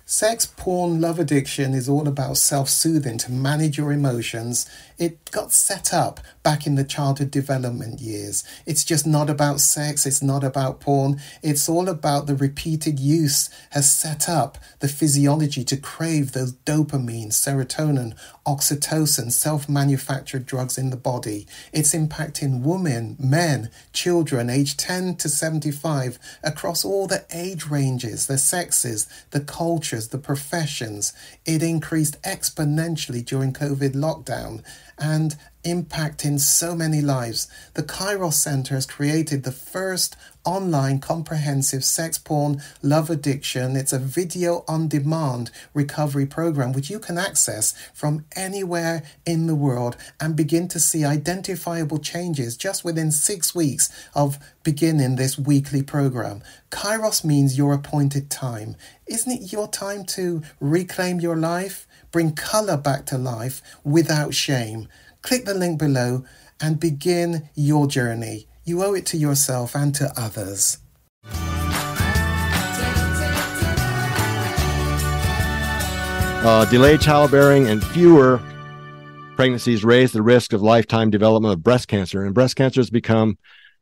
Sex, porn, love addiction is all about self-soothing to manage your emotions. It got set up back in the childhood development years. It's just not about sex. It's not about porn. It's all about the repeated use has set up the physiology to crave those dopamine, serotonin, oxytocin, self-manufactured drugs in the body. It's impacting women, men, children aged 10 to 75 across all the age ranges, the sexes, the cultures, the professions. It increased exponentially during COVID lockdown and impacting so many lives. The Kairos Center has created the first online comprehensive sex, porn, love addiction. It's a video on demand recovery program which you can access from anywhere in the world and begin to see identifiable changes just within 6 weeks of beginning this weekly program. Kairos means your appointed time. Isn't it your time to reclaim your life? Bring color back to life without shame. Click the link below and begin your journey. You owe it to yourself and to others. Delayed childbearing and fewer pregnancies raise the risk of lifetime development of breast cancer. And breast cancer has become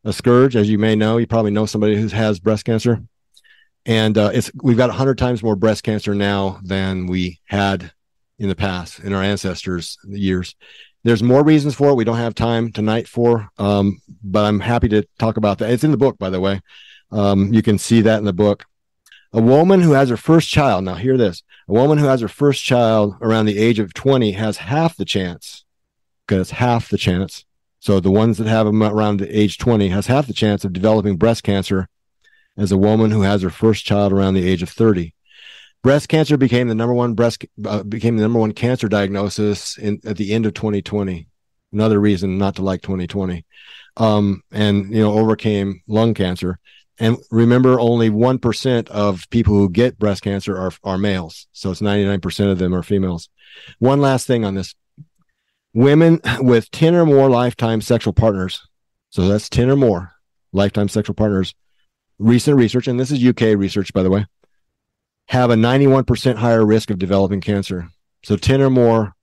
a scourge, as you may know. You probably know somebody who has breast cancer. And we've got 100 times more breast cancer now than we had in the past, in our ancestors' years. There's more reasons for it. We don't have time tonight for, but I'm happy to talk about that. It's in the book, by the way. You can see that in the book. A woman who has her first child, now hear this, a woman who has her first child around the age of 20 has half the chance, because it's half the chance. So the ones that have them around the age 20 has half the chance of developing breast cancer as a woman who has her first child around the age of 30. Breast cancer became the number one cancer diagnosis at the end of 2020. Another reason not to like 2020, and overcame lung cancer. And remember, only 1% of people who get breast cancer are males, so it's 99% of them are females. One last thing on this: women with 10 or more lifetime sexual partners. So that's 10 or more lifetime sexual partners. Recent research, and this is UK research, by the way, have a 91% higher risk of developing cancer. So 10 or more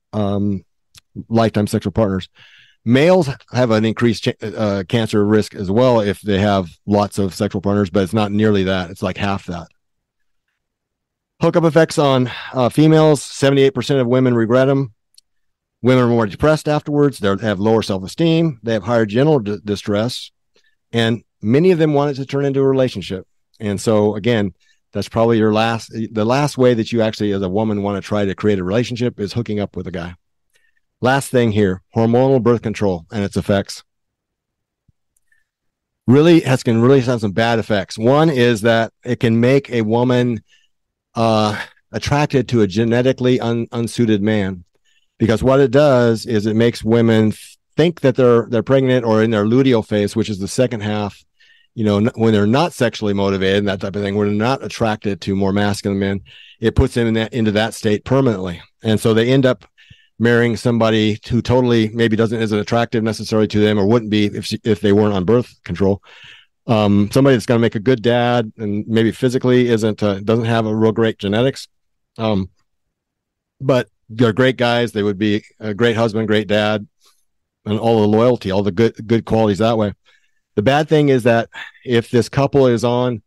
lifetime sexual partners. Males have an increased cancer risk as well if they have lots of sexual partners, but it's not nearly that. It's like half that. Hookup effects on females: 78% of women regret them. Women are more depressed afterwards. They have lower self-esteem. They have higher general distress. And many of them want it to turn into a relationship. And so, again, that's probably the last way that you actually, as a woman, want to try to create a relationship is hooking up with a guy. Last thing here: hormonal birth control and its effects. Can really have some bad effects. One is that it can make a woman attracted to a genetically unsuited man, because what it does is it makes women think that they're pregnant or in their luteal phase, which is the second half. When they're not sexually motivated and that type of thing, when they're not attracted to more masculine men, it puts them into that state permanently. And so they end up marrying somebody who totally maybe isn't attractive necessarily to them, or wouldn't be if they weren't on birth control. Somebody that's going to make a good dad and maybe physically doesn't have a real great genetics, but they're great guys. They would be a great husband, great dad, and all the loyalty, all the good qualities that way. The bad thing is that if this couple is on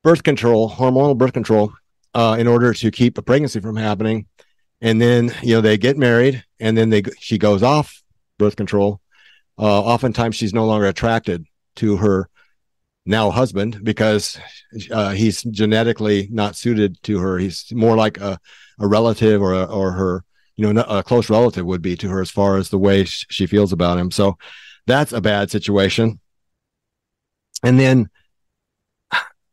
birth control, hormonal birth control, in order to keep a pregnancy from happening, and then they get married, and then she goes off birth control, oftentimes she's no longer attracted to her now husband because he's genetically not suited to her. He's more like a relative or her, a close relative would be to her as far as the way she feels about him. So that's a bad situation. And then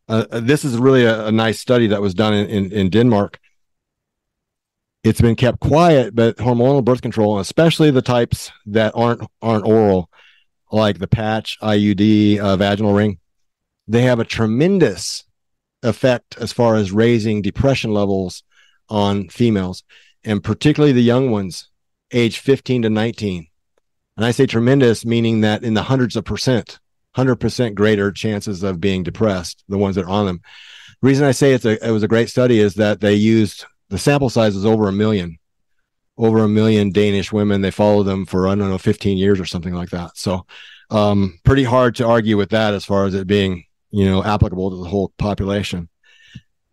this is really a nice study that was done in Denmark. It's been kept quiet, but hormonal birth control, especially the types that aren't oral, like the patch, IUD, vaginal ring, they have a tremendous effect as far as raising depression levels on females, and particularly the young ones, age 15 to 19. And I say tremendous, meaning that in the hundreds of percent, 100% greater chances of being depressed, the ones that are on them. Reason I say it was a great study is that they used, the sample size is over a million Danish women. They followed them for, I don't know, 15 years or something like that. So pretty hard to argue with that as far as it being, applicable to the whole population.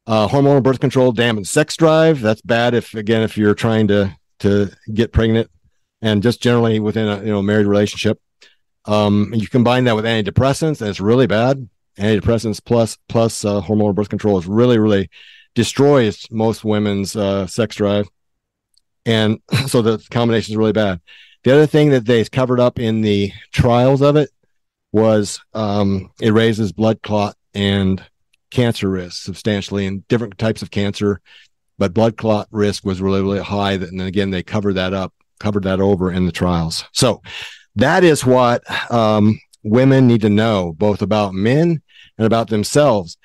Hormonal birth control dampens sex drive. That's bad if you're trying to get pregnant, and just generally within a married relationship. You combine that with antidepressants, and it's really bad. Antidepressants plus hormonal birth control is really, really destroys most women's sex drive. And so the combination is really bad. The other thing that they covered up in the trials of it was it raises blood clot and cancer risk substantially in different types of cancer, but blood clot risk was really, really high. And then again, they covered that over in the trials. So that is what women need to know, both about men and about themselves.